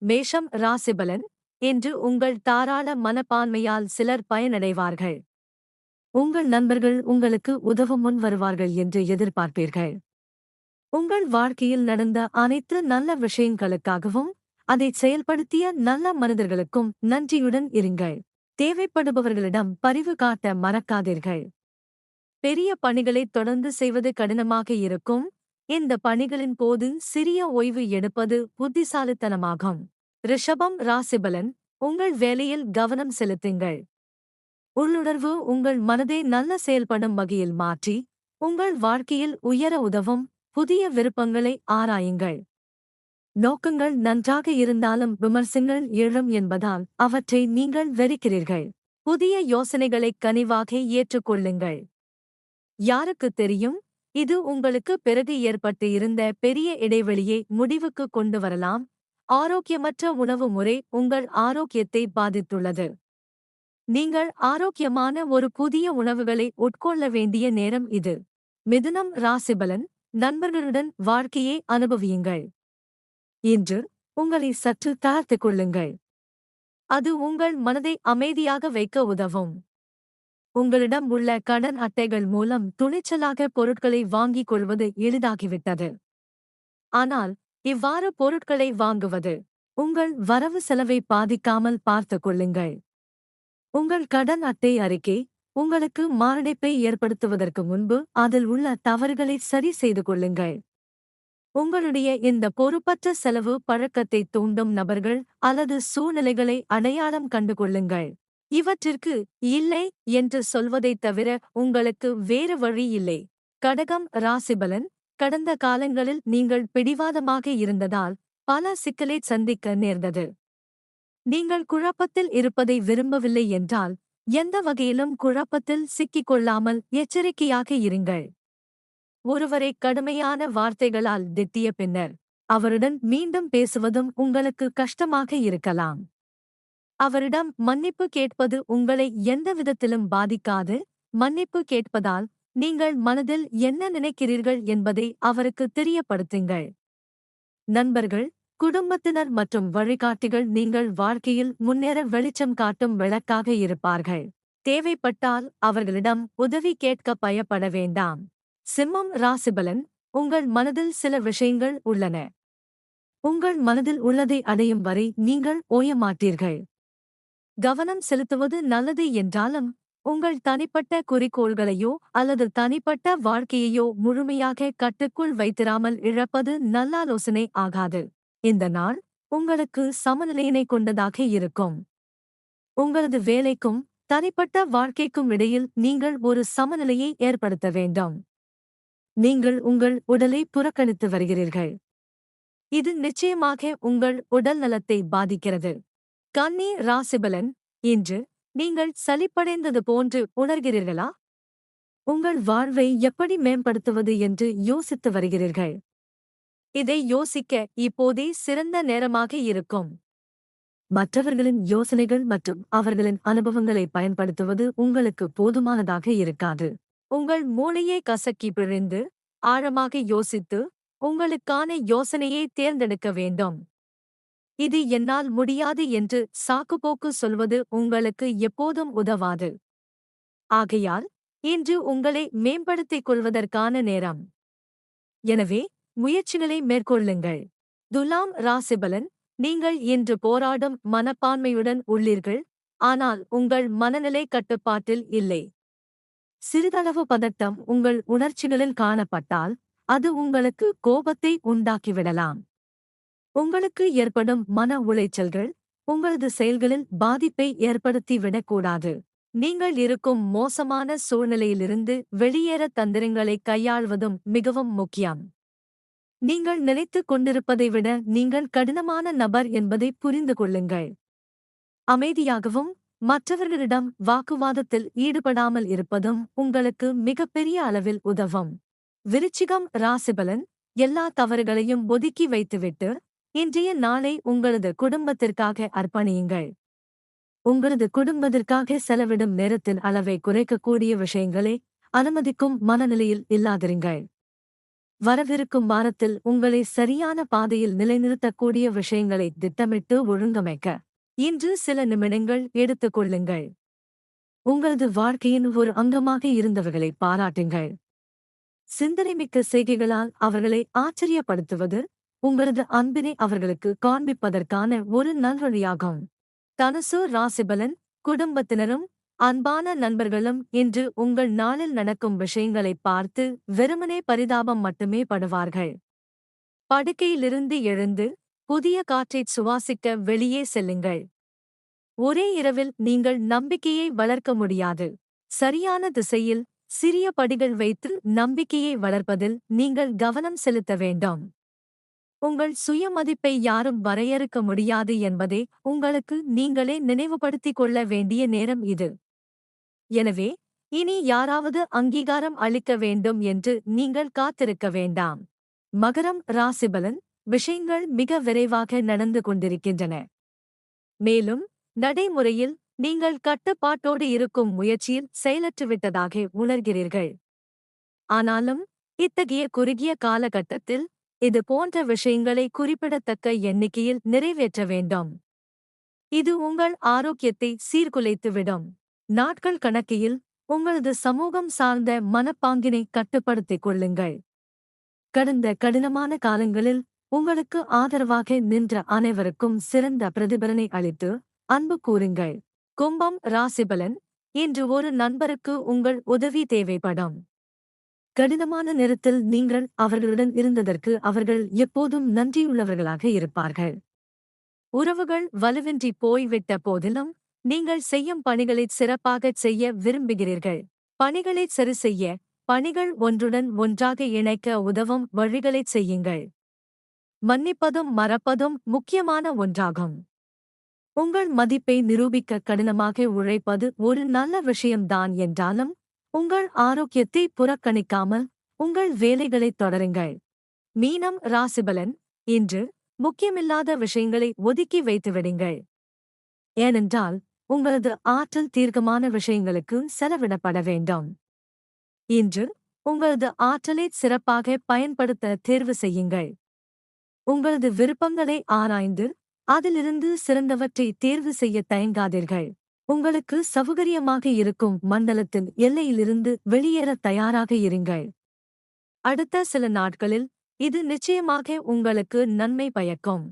மேஷம் ராசிபலன். இன்று உங்கள் தாராள மனப்பான்மையால் சிலர் பயனடைவார்கள். உங்கள் நண்பர்கள் உங்களுக்கு உதவ முன் வருவார்கள் என்று எதிர்பார்ப்பீர்கள். உங்கள் வாழ்க்கையில் நடந்த அனைத்து நல்ல விஷயங்களுக்காகவும் அதைச் செயல்படுத்திய நல்ல மனிதர்களுக்கும் நன்றியுடன் இருங்கள். தேவைப்படுபவர்களிடம் பரிவு காட்ட மறக்காதீர்கள். பெரிய பணிகளை தொடர்ந்து செய்வது கடினமாக இருக்கும். இந்த பணிகளின் போது சிறிய ஓய்வு எடுப்பது புத்திசாலித்தனமாகும். ரிஷபம் ராசிபலன். உங்கள் வேலையில் கவனம் செலுத்துங்கள். உள்ளுணர்வு உங்கள் மனதை நல்ல செயல்படும் வகையில் மாற்றி உங்கள் வாழ்க்கையில் உயர உதவும். புதிய விருப்பங்களை ஆராயுங்கள். நோக்கங்கள் நன்றாக இருந்தாலும் விமர்சனங்கள் எழும் என்பதால் அவற்றை நீங்கள் வெறுக்கிறீர்கள். புதிய யோசனைகளை கனிவாக ஏற்றுக்கொள்ளுங்கள். யாருக்குத் தெரியும், இது உங்களுக்கு பிறகு ஏற்பட்டு இருந்த பெரிய இடைவெளியை முடிவுக்கு கொண்டு வரலாம். ஆரோக்கியமற்ற உணவு முறை உங்கள் ஆரோக்கியத்தை பாதித்துள்ளது. நீங்கள் ஆரோக்கியமான ஒரு புதிய உணவுகளை உட்கொள்ள வேண்டிய நேரம் இது. மிதுனம் ராசிபலன். நண்பர்களுடன் வாழ்க்கையை அனுபவியுங்கள். இன்று உங்களை சற்று தாழ்த்திக் கொள்ளுங்கள். அது உங்கள் மனதை அமைதியாக வைக்க உதவும். உங்களிடம் உள்ள கடன் அட்டைகள் மூலம் துணிச்சலாக பொருட்களை வாங்கிக் கொள்வது எளிதாகிவிட்டது. ஆனால் இவ்வாறு பொருட்களை வாங்குவது உங்கள் வரவு செலவை பாதிக்காமல் பார்த்துக் கொள்ளுங்கள். உங்கள் கடன் அட்டை அறிக்கை உங்களுக்கு மாரடைப்பை ஏற்படுத்துவதற்கு முன்பு அதில் உள்ள தவறுகளை சரி செய்து கொள்ளுங்கள். உங்களுடைய இந்த பொறுப்பற்ற செலவு பழக்கத்தை தூண்டும் நபர்கள் அல்லது சூழ்நிலைகளை அடையாளம் கண்டு கொள்ளுங்கள். இவற்றிற்கு இல்லை என்று சொல்வதைத் தவிர உங்களுக்கு வேறு வழி இல்லை. கடகம் ராசிபலன். கடந்த காலங்களில் நீங்கள் பிடிவாதமாக இருந்ததால் பல சிக்கலை சந்திக்க நேர்ந்தது. நீங்கள் குழப்பத்தில் இருப்பதை விரும்பவில்லை என்றால் எந்த வகையிலும் குழப்பத்தில் சிக்கிக்கொள்ளாமல் எச்சரிக்கையாக இருங்கள். ஒருவரை கடுமையான வார்த்தைகளால் திட்டிய பின்னர் அவருடன் மீண்டும் பேசுவதும் உங்களுக்கு கஷ்டமாக இருக்கலாம். அவரிடம் மன்னிப்பு கேட்பது உங்களை எந்த விதத்திலும் பாதிக்காது. மன்னிப்பு கேட்பதால் நீங்கள் மனதில் என்ன நினைக்கிறீர்கள் என்பதை அவருக்கு தெரியப்படுத்துங்கள். நண்பர்கள், குடும்பத்தினர் மற்றும் வழிகாட்டிகள் நீங்கள் வாழ்க்கையில் முன்னேற வெளிச்சம் காட்டும் விளக்காக இருப்பார்கள். தேவைப்பட்டால் அவர்களிடம் உதவி கேட்க பயப்பட வேண்டாம். சிம்மம் ராசிபலன். உங்கள் மனதில் சில விஷயங்கள் உள்ளன. உங்கள் மனதில் உள்ளதை அடையும் வரை நீங்கள் ஓயமாட்டீர்கள். கவனம் செலுத்துவது நல்லது என்றாலும் உங்கள் தனிப்பட்ட குறிக்கோள்களையோ அல்லது தனிப்பட்ட வாழ்க்கையையோ முழுமையாக கட்டுக்குள் வைத்திராமல் இழப்பது நல்லாலோசனை ஆகாது. இந்த நாள் உங்களுக்கு சமநிலையினை கொண்டதாக இருக்கும். உங்களது வேலைக்கும் தனிப்பட்ட வாழ்க்கைக்கும் இடையில் நீங்கள் ஒரு சமநிலையை ஏற்படுத்த வேண்டும். நீங்கள் உங்கள் உடலை புறக்கணித்து வருகிறீர்கள். இது நிச்சயமாக உங்கள் உடல் நலத்தை பாதிக்கிறது. கன்னி ராசிபலன். இன்று நீங்கள் சலிப்படைந்தது போன்று உணர்கிறீர்களா? உங்கள் வாழ்வை எப்படி மேம்படுத்துவது என்று யோசித்து வருகிறீர்கள். இதை யோசிக்க இப்போதே சிறந்த நேரமாக இருக்கும். மற்றவர்களின் யோசனைகள் மற்றும் அவர்களின் அனுபவங்களை பயன்படுத்துவது உங்களுக்கு போதுமானதாக இருக்காது. உங்கள் மூளையை கசக்கி பிழிந்து ஆழமாக யோசித்து உங்களுக்கான யோசனையை தேர்ந்தெடுக்க வேண்டும். இது என்னால் முடியாது என்று சாக்குப்போக்கு சொல்வது உங்களுக்கு எப்போதும் உதவாது. ஆகையால் இன்று உங்களை மேம்படுத்திக் கொள்வதற்கான நேரம். எனவே முயற்சிகளை மேற்கொள்ளுங்கள். துலாம் ராசிபலன். நீங்கள் இன்று போராடும் மனப்பான்மையுடன் உள்ளீர்கள், ஆனால் உங்கள் மனநிலை கட்டுப்பாட்டில் இல்லை. சிறிதளவு பதட்டம் உங்கள் உணர்ச்சிகளில் காணப்பட்டால் அது உங்களுக்கு கோபத்தை உண்டாக்கிவிடலாம். உங்களுக்கு ஏற்படும் மன உளைச்சல்கள் உங்களது செயல்களில் பாதிப்பை ஏற்படுத்தி விடக்கூடாது. நீங்கள் இருக்கும் மோசமான சூழ்நிலையிலிருந்து வெளியேற தந்திரங்களை கையாள்வதும் மிகவும் முக்கியம். நீங்கள் நினைத்துக் கொண்டிருப்பதை விட நீங்கள் கடினமான நபர் என்பதை புரிந்து கொள்ளுங்கள். அமைதியாகவும் மற்றவர்களிடம் வாக்குவாதத்தில் ஈடுபடாமல் இருப்பதும் உங்களுக்கு மிகப்பெரிய அளவில் உதவும். விருச்சிகம் ராசிபலன். எல்லா தவறுகளையும் ஒதுக்கி வைத்துவிட்டு இன்றைய நாளை உங்களது குடும்பத்திற்காக அர்ப்பணியுங்கள். உங்களது குடும்பத்திற்காக செலவிடும் நேரத்தின் அளவை குறைக்கக்கூடிய விஷயங்களை அனுமதிக்கும் மனநிலையில் இல்லாதிருங்கள். வரவிருக்கும் வாரத்தில் உங்களை சரியான பாதையில் நிலைநிறுத்தக்கூடிய விஷயங்களை திட்டமிட்டு ஒழுங்கமைக்க இன்று சில நிமிடங்கள் எடுத்துக் கொள்ளுங்கள். உங்களது வாழ்க்கையின் ஒரு அங்கமாக இருந்தவர்களை பாராட்டுங்கள். சிந்தனைமிக்க செய்கைகளால் அவர்களை ஆச்சரியப்படுத்துவது உங்களது அன்பினை அவர்களுக்கு காண்பிப்பதற்கான ஒரு நல்வழியாகும். தனுசு ராசிபலன்: குடும்பத்தினரும் அன்பான நண்பர்களும் இன்று உங்கள் நாளில் நடக்கும் விஷயங்களைப் பார்த்து வெறுமனே பரிதாபம் மட்டுமே படுவார்கள். படுக்கையிலிருந்து எழுந்து புதிய காற்றைச் சுவாசிக்க வெளியே செல்லுங்கள். ஒரே இரவில் நீங்கள் நம்பிக்கையை வளர்க்க முடியாது. சரியான திசையில் சிறிய படிகள் வைத்து நம்பிக்கையை வளர்ப்பதில் நீங்கள் கவனம் செலுத்த வேண்டும். உங்கள் சுயமதிப்பை யாரும் வரையறுக்க முடியாது என்பதை உங்களுக்கு நீங்களே நினைவுபடுத்திக் கொள்ள வேண்டிய நேரம் இது. எனவே இனி யாராவது அங்கீகாரம் அளிக்க வேண்டும் என்று நீங்கள் காத்திருக்க வேண்டாம். மகரம் ராசிபலன்: விஷயங்கள் மிக விரைவாக நடந்து கொண்டிருக்கின்றன. மேலும் நடைமுறையில் நீங்கள் கட்டுப்பாட்டோடு இருக்கும் முயற்சியில் செயலற்றுவிட்டதாக உணர்கிறீர்கள். ஆனாலும் இத்தகைய குறுகிய காலகட்டத்தில் இது போன்ற விஷயங்களை குறிப்பிடத்தக்க எண்ணிக்கையில் நிறைவேற்ற வேண்டும். இது உங்கள் ஆரோக்கியத்தை சீர்குலைத்துவிடும். நாட்கள் கணக்கில் உங்களது சமூகம் சார்ந்த மனப்பாங்கினை கட்டுப்படுத்திக் கொள்ளுங்கள். கடந்த கடினமான காலங்களில் உங்களுக்கு ஆதரவாக நின்ற அனைவருக்கும் சிறந்த பிரதிபலனை அளித்து அன்பு கூறுங்கள். கும்பம் ராசிபலன்: இன்று ஒரு நண்பருக்கு உங்கள் உதவி தேவைப்படும். கடினமான நேரத்தில் நீங்கள் அவர்களுடன் இருந்ததற்கு அவர்கள் எப்போதும் நன்றியுள்ளவர்களாக இருப்பார்கள். உறவுகள் வலுவின்றி போய்விட்ட போதிலும் நீங்கள் செய்யும் பணிகளைச் சிறப்பாகச் செய்ய விரும்புகிறீர்கள். பணிகளைச் சரிசெய்ய, பணிகள் ஒன்றுடன் ஒன்றாக இணைக்க உதவும் வழிகளைச் செய்யுங்கள். மன்னிப்பதும் மறப்பதும் முக்கியமான ஒன்றாகும். உங்கள் மதிப்பை நிரூபிக்க கடினமாக உழைப்பது ஒரு நல்ல விஷயம்தான் என்றாலும் உங்கள் ஆரோக்கியத்தை புறக்கணிக்காமல் உங்கள் வேலைகளைத் தொடருங்கள். மீனம் ராசிபலன்: இன்று முக்கியமில்லாத விஷயங்களை ஒதுக்கி வைத்துவிடுங்கள். ஏனென்றால் உங்களது ஆற்றல் தீர்க்கமான விஷயங்களுக்கு செலவிடப்பட வேண்டும். இன்று உங்களது ஆற்றலை சிறப்பாக பயன்படுத்த தேர்வு செய்யுங்கள். உங்களது விருப்பங்களை ஆராய்ந்து அதிலிருந்து சிறந்தவற்றை தேர்வு செய்ய தயங்காதீர்கள். உங்களுக்கு சௌகரியமாக இருக்கும் மண்டலத்தின் எல்லையிலிருந்து வெளியேற தயாராக இருங்கள். அடுத்த சில நாட்களில் இது நிச்சயமாக உங்களுக்கு நன்மை பயக்கும்.